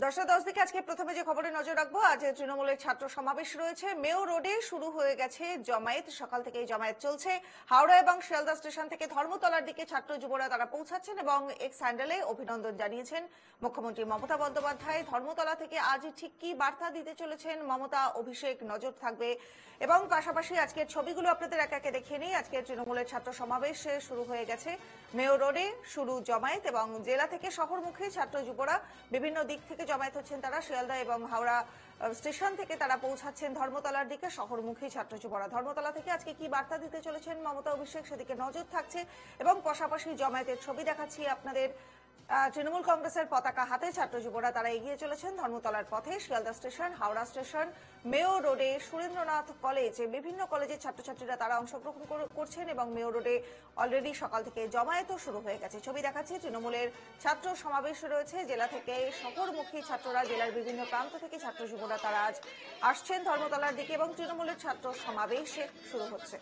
10:10 দিকে আজকে প্রথমে যে খবরে নজর রাখবো, আজ তৃণমূলের ছাত্র সমাবেশ রয়েছে। মেও রোডে শুরু হয়ে গেছে জমায়েত, সকাল থেকেই জমায়েত চলছে। হাওড়া এবং শিয়ালদা স্টেশন থেকে ধর্মতলার দিকে ছাত্র যুবরা তারা পৌঁছাচ্ছেন এবং এক্স হ্যান্ডেলে অভিনন্দন জানিয়েছেন মুখ্যমন্ত্রী মমতা বন্দ্যোপাধ্যায়। ধর্মতলা থেকে আজ ঠিক কি বার্তা দিতে চলেছেন মমতা, অভিষেক নজর থাকবে এবং পাশাপাশি আজকের ছবিগুলো আপনাদের একে একে দেখিয়ে নিই। আজকে তৃণমূলের ছাত্র সমাবেশ শুরু হয়ে গেছে। মেও রোডে শুরু জমায়েত এবং জেলা থেকে শহরমুখী ছাত্র যুবরা বিভিন্ন দিক থেকে জমায়েত হচ্ছেন। তারা শিয়ালদা এবং হাওড়া স্টেশন থেকে তারা পৌঁছাচ্ছেন ধর্মতলার দিকে শহরমুখী ছাত্র যুবরা। ধর্মতলা থেকে আজকে কি বার্তা দিতে চলেছেন মমতা, অভিষেক, সেদিকে নজর থাকছে এবং পাশাপাশি জমায়েতের ছবি দেখাচ্ছি আপনাদের। তৃণমূল কংগ্রেসের পতাকা হাতে ছাত্র যুবরা তারা এগিয়ে চলেছেন ধর্মতলার পথে। শিয়ালদা স্টেশন, হাওড়া স্টেশন, মেও রোডে, সুরেন্দ্রনাথ কলেজ, বিভিন্ন কলেজের ছাত্রছাত্রীরা তারা অংশগ্রহণ করছেন এবং মেও রোডে অলরেডি সকাল থেকে জমায়েতও শুরু হয়ে গেছে। ছবি দেখাচ্ছি, তৃণমূলের ছাত্র সমাবেশ রয়েছে। জেলা থেকে শহরমুখী ছাত্ররা, জেলার বিভিন্ন প্রান্ত থেকে ছাত্র যুবরা তারা আজ আসছেন ধর্মতলার দিকে এবং তৃণমূলের ছাত্র সমাবেশ শুরু হচ্ছে।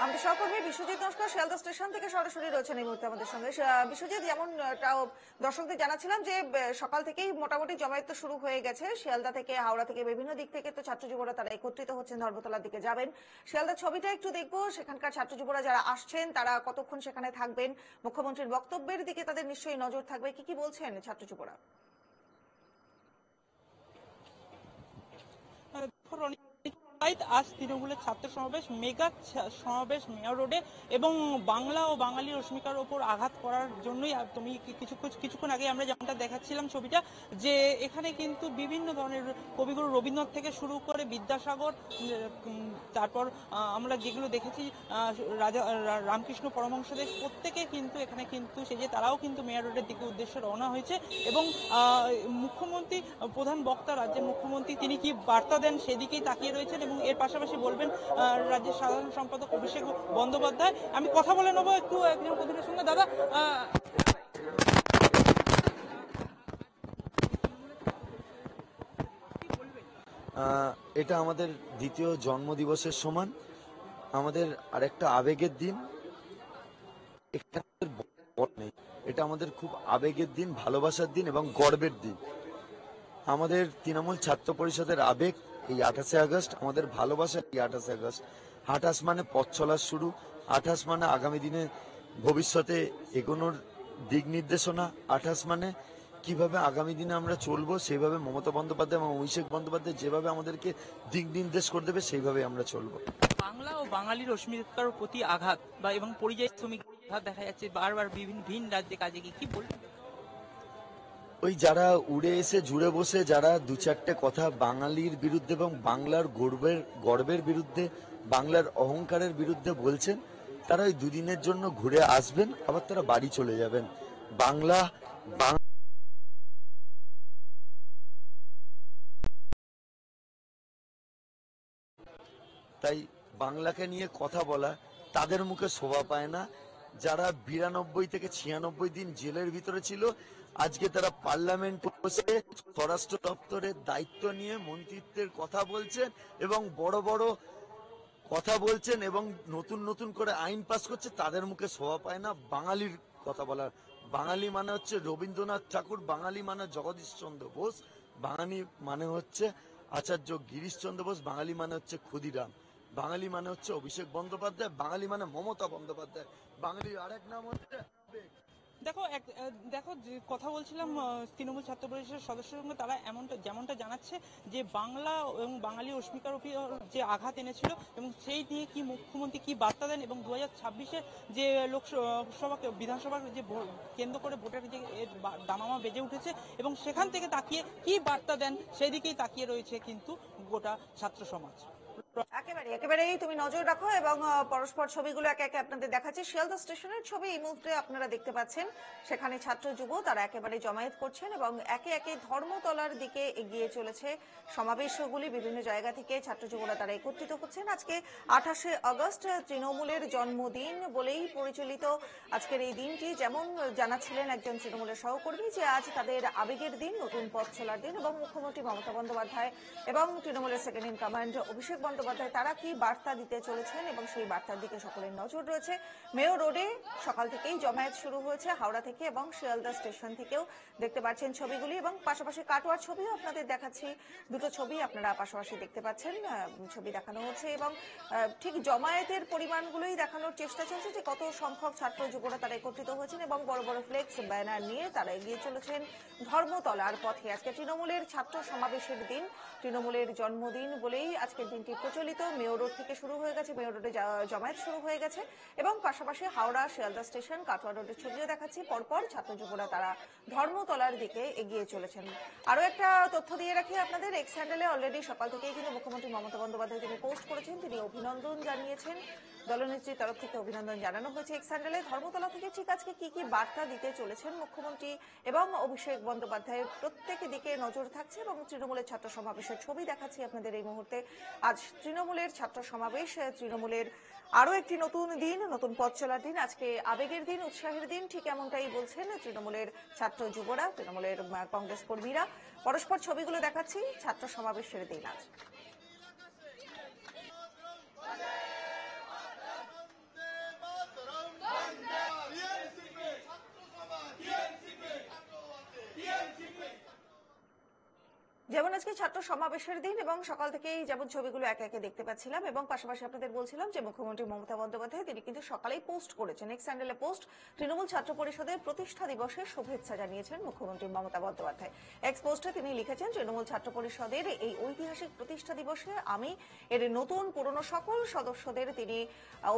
আমাদের সহকর্মী বিশ্বজিৎ নস্কর শিয়ালদা স্টেশন থেকে সরাসরি রয়েছেন এই মুহূর্তে আমাদের সঙ্গে। বিশ্বজিৎ, যেমনটাও দর্শকদের জানাচ্ছিলাম যে সকাল থেকেই মোটামুটি জমায়েত তো শুরু হয়ে গেছে। শিয়ালদা থেকে, হাওড়া থেকে, বিভিন্ন দিক থেকে তো ছাত্র যুবরা তারা একত্রিত হচ্ছেন, ধর্মতলার দিকে যাবেন। শিয়ালদার ছবিটা একটু দেখবো, সেখানকার ছাত্র যুবরা যারা আসছেন তারা কতক্ষণ সেখানে থাকবেন, মুখ্যমন্ত্রীর বক্তব্যের দিকে তাদের নিশ্চয়ই নজর থাকবে। কি বলছেন ছাত্র যুবরা? আজ তৃণমূলের ছাত্র সমাবেশ, মেগা সমাবেশ মেয়র রোডে, এবং বাংলা ও বাঙালি অস্মিতার ওপর আঘাত করার জন্যই তুমি কিছুক্ষণ আগে আমরা যেমনটা দেখাচ্ছিলাম ছবিটা, যে এখানে কিন্তু বিভিন্ন ধরনের কবিগুরু রবীন্দ্রনাথ থেকে শুরু করে বিদ্যাসাগর, তারপর আমরা যেগুলো দেখেছি রাজা রামকৃষ্ণ পরমহংসদেব, প্রত্যেকে কিন্তু এখানে কিন্তু সেজে তারাও কিন্তু মেয়র রোডের দিকে উদ্দেশ্যে রওনা হয়েছে। এবং মুখ্যমন্ত্রী, প্রধান বক্তা রাজ্যের মুখ্যমন্ত্রী, তিনি কি বার্তা দেন সেদিকেই তাকিয়ে রয়েছেন এবং এর পাশাপাশি বলবেন রাজ্যের সাধারণ সম্পাদক অভিষেক বন্দ্যোপাধ্যায়। আমি কথা বলে নেবো একটু একজন প্রতিনিধির সঙ্গে। দাদা, এটা আমাদের দ্বিতীয় জন্মদিবসের সমান, আমাদের আরেকটা আবেগের দিন। এটা আমাদের খুব আবেগের দিন, ভালোবাসার দিন এবং গর্বের দিন। আমাদের তৃণমূল ছাত্র পরিষদের আবেগ এই 28শে আগস্ট, আমাদের ভালোবাসা এই 28শে আগস্ট। 28 মানে পথ চলার শুরু, 28 মানে আগামী দিনে ভবিষ্যতে এগোনোর দিক নির্দেশনা, 28 মানে কিভাবে আগামী দিনে আমরা চলবো সেইভাবে মমতা বন্দ্যোপাধ্যায় এবং অভিষেক বন্দ্যোপাধ্যায় যেভাবে আমাদেরকে দিক নির্দেশ করে দেবে সেইভাবে আমরা চলবো। বাংলা ও বাঙালির অস্মিতার প্রতি আঘাত বা এবং পরিযায়ী শ্রমিক দেখা যাচ্ছে বারবার বিভিন্ন ভিন রাজ্যে কাজে গিয়ে, কি বলবেন? ওই যারা উড়ে এসে জুড়ে বসে যারা দু চারটে কথা বাঙালির বিরুদ্ধে এবং বাংলার গর্বের বিরুদ্ধে, বাংলার অহংকারের বিরুদ্ধে বলছেন, তারা ওই দুদিনের জন্য ঘুরে আসবেন, আবার তারা বাড়ি চলে যাবেন। তাই বাংলাকে নিয়ে কথা বলা তাদের মুখে শোভা পায় না। যারা 92 থেকে 96 দিন জেলের ভিতরে ছিল, আজকে তারা পার্লামেন্ট বসে স্বরাষ্ট্র দপ্তরের দায়িত্ব নিয়ে মন্ত্রিত্বের কথা বলছেন এবং বড় বড় কথা বলছেন এবং নতুন করে আইন পাস করছে, তাদের মুখে শোভা পায় না বাঙালির কথা বলার। বাঙালি মানে হচ্ছে রবীন্দ্রনাথ ঠাকুর, বাঙালি মানে জগদীশ চন্দ্র বোস, বাঙালি মানে হচ্ছে আচার্য গিরিশচন্দ্র বোস, বাঙালি মানে হচ্ছে ক্ষুদিরাম, বাঙালি মানে হচ্ছে অভিষেক বন্দ্যোপাধ্যায়, বাঙালি মানে মমতা বন্দ্যোপাধ্যায়, বাঙালির আরেক নাম হচ্ছে। দেখো যে কথা বলছিলাম তৃণমূল ছাত্র পরিষদের সদস্যের সঙ্গে, তারা যেমনটা জানাচ্ছে যে বাংলা এবং বাঙালি অস্মিতার উপর যে আঘাত এনেছিল এবং সেই নিয়ে কি মুখ্যমন্ত্রী কি বার্তা দেন, এবং 2026-এ যে লোকসভা বিধানসভার যে কেন্দ্র করে ভোটের যে দামামা বেজে উঠেছে এবং সেখান থেকে তাকিয়ে কি বার্তা দেন সেদিকেই তাকিয়ে রয়েছে কিন্তু গোটা ছাত্র সমাজ। একেবারেই তুমি নজর রাখো এবং পরস্পর ছবিগুলো একে একে আপনাদের দেখাচ্ছি। শিয়ালদা স্টেশনের ছবি এই মুহূর্তে আপনারা দেখতে পাচ্ছেন, সেখানে ছাত্র যুব তারা একেবারে জমায়েত করছেন এবং একে একে ধর্মতলার দিকে এগিয়ে চলেছে সমাবেশগুলি। বিভিন্ন জায়গা থেকে ছাত্র যুবরা তারা একত্রিত হচ্ছেন। আজকে 28শে আগস্ট তৃণমূলের জন্মদিন বলেই পরিচালিত আজকের এই দিনটি। যেমন জানাচ্ছিলেন একজন তৃণমূলের সহকর্মী যে আজ তাদের আবেগের দিন, নতুন পথ চলার দিন এবং মুখ্যমন্ত্রী মমতা বন্দ্যোপাধ্যায় এবং তৃণমূলের second in command Abhishek Bandyopadhyay Bandyopadhyay তারা কি বার্তা দিতে চলেছেন এবং সেই বার্তার দিকে সকলের নজর রয়েছে। মেয়র রোডে সকাল থেকেই জমায়েত শুরু হয়েছে হাওড়া থেকে এবং শিয়ালদা স্টেশন থেকেও দেখতে পাচ্ছেন ছবিগুলি, এবং পাশাপাশি কাটোয়ার ছবিও আপনাদের দেখাচ্ছি। দুটো ছবি আপনারা পাশাপাশি দেখতে পাচ্ছেন, ছবি দেখানো হচ্ছে এবং ঠিক জমায়েতের পরিমাণগুলোই দেখানোর চেষ্টা চলছে যে কত সংখ্যক ছাত্র যুবরা তারা একত্রিত হয়েছেন এবং বড় বড় ফ্লেক্স ব্যানার নিয়ে তারা এগিয়ে চলেছেন ধর্মতলার পথে। আজকে তৃণমূলের ছাত্র সমাবেশের দিন, তৃণমূলের জন্মদিন বলেই আজকের দিনটি প্রচলিত। মেয়র রোড থেকে শুরু হয়ে গেছে, মেয়র রোডে জমায়েত শুরু হয়ে গেছে এবং পাশাপাশি হাওড়া, শিয়ালদা স্টেশন, কাটোয়া রোডের ছবিও দেখাচ্ছি। পরপর ছাত্র যুবরা তারা ধর্মতলার দিকে এগিয়ে চলেছেন। আরো একটা তথ্য দিয়ে রাখি আপনাদের, এক্স হ্যান্ডেলে অলরেডি সকাল থেকেই কিন্তু মুখ্যমন্ত্রী মমতা বন্দ্যোপাধ্যায় তিনি পোস্ট করেছেন, তিনি অভিনন্দন জানিয়েছেন। দলনেত্রীর তরফ থেকে অভিনন্দন জানানো হয়েছে এক্স হ্যান্ডেলে। ধর্মতলা থেকে ঠিক আজকে কি কি বার্তা দিতে চলেছেন মুখ্যমন্ত্রী এবং অভিষেক বন্দ্যোপাধ্যায়, প্রত্যেক দিকে নজর থাকছে এবং তৃণমূলের ছাত্র সমাবেশের ছবি দেখাচ্ছি আপনাদের এই মুহূর্তে। আজ তৃণমূলের ছাত্র সমাবেশ, তৃণমূলের আরো একটি নতুন দিন, নতুন পথ চলার দিন, আজকে আবেগের দিন, উৎসাহের দিন, ঠিক এমনটাই বলছেন তৃণমূলের ছাত্র যুবরা, তৃণমূলের কংগ্রেস কর্মীরা। পরস্পর ছবিগুলো দেখাচ্ছি, ছাত্র সমাবেশের দিন আজ। যেমন আজকে ছাত্র সমাবেশের দিন এবং সকাল থেকেই যেমন ছবিগুলো একে একে দেখতে পাচ্ছিলাম এবং পাশাপাশি আপনাদের বলছিলাম যে মুখ্যমন্ত্রী মমতা বন্দ্যোপাধ্যায় তিনি কিন্তু সকালেই পোস্ট করেছেন, এক্স হ্যান্ডেলে পোস্ট, তৃণমূল ছাত্র পরিষদের প্রতিষ্ঠা দিবসের শুভেচ্ছা জানিয়েছেন মুখ্যমন্ত্রী মমতা বন্দ্যোপাধ্যায়। এক্স পোস্টে তিনি লিখেছেন, তৃণমূল ছাত্র পরিষদের এই ঐতিহাসিক প্রতিষ্ঠা দিবসে আমি এর নতুন পুরনো সকল সদস্যদের তিনি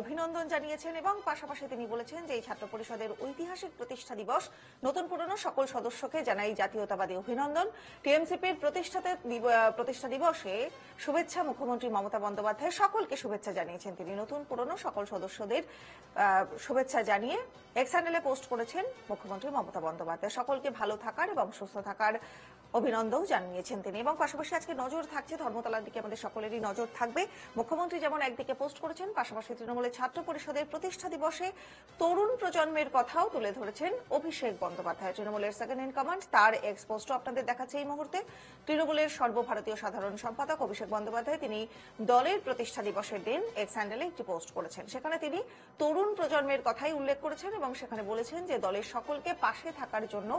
অভিনন্দন জানিয়েছেন এবং পাশাপাশি তিনি বলেছেন যে এই ছাত্র পরিষদের ঐতিহাসিক প্রতিষ্ঠা দিবস, নতুন পুরনো সকল সদস্যকে জানাই জাতীয়তাবাদী অভিনন্দন। টিএমসিপির প্রতিষ্ঠা দিবসে শুভেচ্ছা মুখ্যমন্ত্রী মমতা বন্দ্যোপাধ্যায় সকলকে শুভেচ্ছা জানিয়েছেন। তিনি নতুন পুরনো সকল সদস্যদের শুভেচ্ছা জানিয়ে এক্স হ্যান্ডেলে পোস্ট করেছেন মুখ্যমন্ত্রী মমতা বন্দ্যোপাধ্যায়। সকলকে ভালো থাকার এবং সুস্থ থাকার অভিনন্দন জানিয়েছেন তিনি এবং পাশাপাশি আজকে নজর থাকছে ধর্মতলার দিকে, আমাদের সকলেরই নজর থাকবে। মুখ্যমন্ত্রী যেমন একদিকে পোস্ট করেছেন, পাশাপাশি তৃণমূলের ছাত্র পরিষদের প্রতিষ্ঠা দিবসে তরুণ প্রজন্মের কথাও তুলে ধরেছেন অভিষেক বন্দ্যোপাধ্যায়। তৃণমূলের সেকেন্ড ইন কমান্ড, তার এক্স পোস্টও আপনাদের দেখাচ্ছে এই মুহূর্তে। তৃণমূলের সর্বভারতীয় সাধারণ সম্পাদক অভিষেক বন্দ্যোপাধ্যায় তিনি দলের প্রতিষ্ঠা দিবসের দিন এক্স হ্যান্ডেলে একটি পোস্ট করেছেন, সেখানে তিনি তরুণ প্রজন্মের কথাই উল্লেখ করেছেন এবং সেখানে বলেছেন যে দলের সকলকে পাশে থাকার জন্য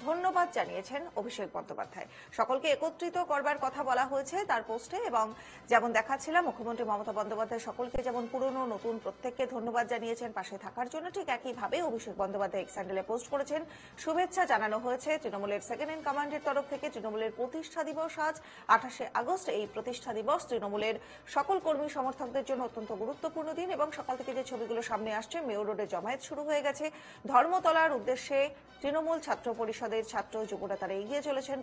ধন্যবাদ জানিয়েছেন অভিষেক বন্দ্যোপাধ্যায়। সকলকে একত্রিত করবার কথা বলা হয়েছে তার পোস্টে এবং যেমন দেখাচ্ছিলাম মুখ্যমন্ত্রী মমতা বন্দ্যোপাধ্যায় সকলকে যেমন পুরনো নতুন প্রত্যেককে ধন্যবাদ জানিয়েছেন পাশে থাকার জন্য, ঠিক একইভাবে অভিষেক বন্দ্যোপাধ্যায় এক্স হ্যান্ডেলে পোস্ট করেছেন। শুভেচ্ছা জানানো হয়েছে তৃণমূলের সেকেন্ড ইন কমান্ডের তরফ থেকে। তৃণমূলের প্রতিষ্ঠা দিবস আজ 28শে আগস্ট। এই প্রতিষ্ঠা দিবস তৃণমূলের সকল কর্মী সমর্থকদের জন্য অত্যন্ত গুরুত্বপূর্ণ দিন এবং সকাল থেকে যে ছবিগুলো সামনে আসছে, মেয়র রোডে জমায়েত শুরু হয়ে গেছে। ধর্মতলার উদ্দেশ্যে তৃণমূল ছাত্র পরিষদের ছাত্র যুবরা তারা এগিয়ে চলেছেন।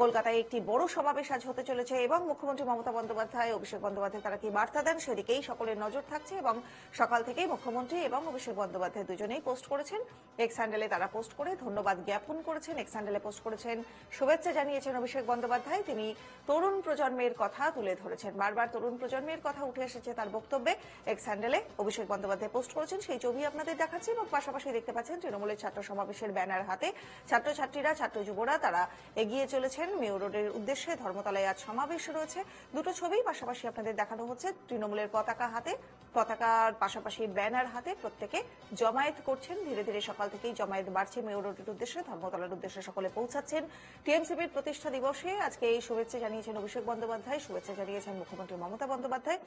কলকাতায় একটি বড় সমাবেশ আজ হতে চলেছে এবং মুখ্যমন্ত্রী মমতা বন্দ্যোপাধ্যায়, অভিষেক বন্দ্যোপাধ্যায় তারা কি বার্তা দেন সেদিকেই সকলের নজর থাকছে এবং সকাল থেকেই মুখ্যমন্ত্রী এবং অভিষেক বন্দ্যোপাধ্যায় দুজনেই পোস্ট করেছেন। এক্স হ্যান্ডেলে তারা পোস্ট করে ধন্যবাদ জ্ঞাপন করেছেন, এক্স হ্যান্ডেলে পোস্ট করেছেন, শুভেচ্ছা জানিয়েছেন অভিষেক বন্দ্যোপাধ্যায়। তিনি তরুণ প্রজন্মের কথা তুলে ধরেছেন, বারবার তরুণ প্রজন্মের কথা উঠে এসেছে তার বক্তব্যে। এক্স হ্যান্ডেলে অভিষেক বন্দ্যোপাধ্যায় পোস্ট করেছেন, সেই ছবি আপনাদের দেখাচ্ছি এবং পাশাপাশি দেখতে পাচ্ছেন তৃণমূলের ছাত্র সমাবেশের ব্যানার হাতে ছাত্রছাত্রীরা, ছাত্র যুবরা তারা এগিয়ে চলেছেন মেয়র রোডের উদ্দেশ্যে। ধর্মতলায় আজ সমাবেশ রয়েছে। দুটো ছবি পাশাপাশি আপনাদের দেখানো হচ্ছে, তৃণমূলের পতাকা হাতে, পতাকার পাশাপাশি ব্যানার হাতে প্রত্যেকে জমায়েত করছেন। ধীরে ধীরে সকাল থেকেই জমায়েত বাড়ছে মেয়র রোডের উদ্দেশ্যে, ধর্মতলার উদ্দেশ্যে সকলে পৌঁছাচ্ছেন। টিএমসিপির প্রতিষ্ঠা দিবসে আজকে এই শুভেচ্ছা জানিয়েছেন অভিষেক বন্দ্যোপাধ্যায়, শুভেচ্ছা জানিয়েছেন মুখ্যমন্ত্রী মমতা বন্দ্যোপাধ্যায়।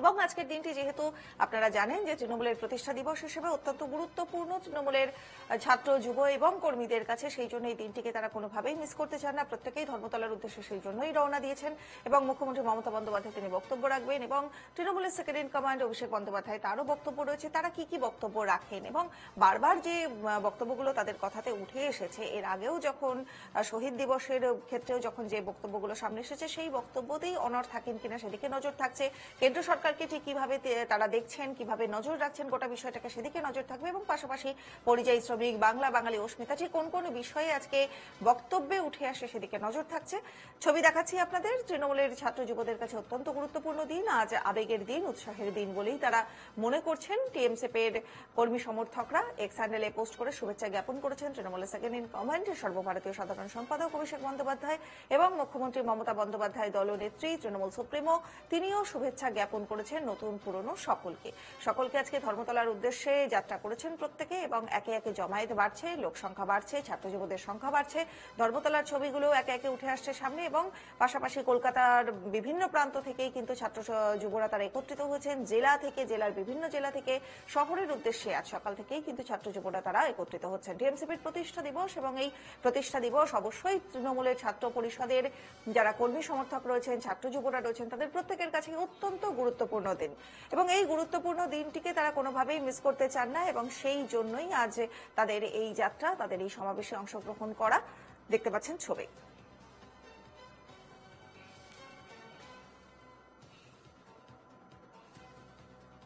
এবং আজকের দিনটি যেহেতু আপনারা জানেন যে তৃণমূলের প্রতিষ্ঠা দিবস হিসেবে অত্যন্ত গুরুত্বপূর্ণ তৃণমূলের ছাত্র যুব এবং কর্মীদের কাছে, সেই জন্য এই দিনটিকে তারা কোনোভাবেই মিস করতে চান না। প্রত্যেকেই ধর্মতলার উদ্দেশ্যে সেই জন্যই রওনা দিয়েছেন এবং মুখ্যমন্ত্রী মমতা বন্দ্যোপাধ্যায় তিনি বক্তব্য রাখবেন এবং তৃণমূলের second in command Abhishek Bandyopadhyay তারও বক্তব্য রয়েছে। তারা কি কি বক্তব্য রাখেন এবং বারবার যে বক্তব্যগুলো তাদের কথাতে উঠে এসেছে, এর আগেও যখন শহীদ দিবসের ক্ষেত্রেও যখন যে বক্তব্যগুলো সামনে এসেছে সেই বক্তব্যতেই অনড় থাকেন কিনা সেদিকে নজর থাকছে। কেন্দ্র সরকার সরকারকে ঠিক কিভাবে তারা দেখছেন, কিভাবে নজর রাখছেন গোটা বিষয়টাকে, সেদিকে নজর থাকবে। এবং পাশাপাশি পরিযায়ী শ্রমিক, বাংলা বাঙালি, অস্মিতা ঠিক কোন কোন বিষয়ে আজকে বক্তব্যে উঠে আসে সেদিকে নজর থাকছে। ছবি দেখাচ্ছি আপনাদের। তৃণমূলের ছাত্র যুবদের কাছে অত্যন্ত গুরুত্বপূর্ণ দিন, আজ আবেগের দিন, উৎসাহের দিন বলেই তারা মনে করছেন। টিএমসিপির কর্মী সমর্থকরা এক্স হ্যান্ডেলে পোস্ট করে শুভেচ্ছা জ্ঞাপন করেছেন তৃণমূলের সেকেন্ড ইন কমান্ড সর্বভারতীয় সাধারণ সম্পাদক অভিষেক বন্দ্যোপাধ্যায় এবং মুখ্যমন্ত্রী মমতা বন্দ্যোপাধ্যায় দলনেত্রী তৃণমূল সুপ্রিমো, তিনিও শুভেচ্ছা জ্ঞাপন করেছেন নতুন পুরনো সকলকে আজকে ধর্মতলার উদ্দেশ্যে যাত্রা করেছেন প্রত্যেকে এবং একে একে জমায়েত বাড়ছে, লোক সংখ্যা বাড়ছে, ছাত্র যুবদের সংখ্যা বাড়ছে। ধর্মতলার ছবিগুলো একে একে উঠে আসছে সামনে এবং পাশাপাশি কলকাতার বিভিন্ন প্রান্ত থেকেই কিন্তু ছাত্র যুবরা তারা একত্রিত হয়েছেন। জেলার বিভিন্ন জেলা থেকে শহরের উদ্দেশ্যে আজ সকাল থেকেই কিন্তু ছাত্র যুবরা তারা একত্রিত হচ্ছেন। টিএমসিপির প্রতিষ্ঠা দিবস এবং এই প্রতিষ্ঠা দিবস অবশ্যই তৃণমূলের ছাত্র পরিষদের যারা কর্মী সমর্থক রয়েছেন, ছাত্র যুবরা রয়েছেন, তাদের প্রত্যেকের কাছে অত্যন্ত গুরুত্বপূর্ণ দিন এবং এই গুরুত্বপূর্ণ দিনটিকে তারা কোনোভাবেই মিস করতে চান না এবং সেই জন্যই আজ তাদের এই যাত্রা, তাদের এই সমাবেশে অংশগ্রহণ করা। দেখতে পাচ্ছেন ছবি।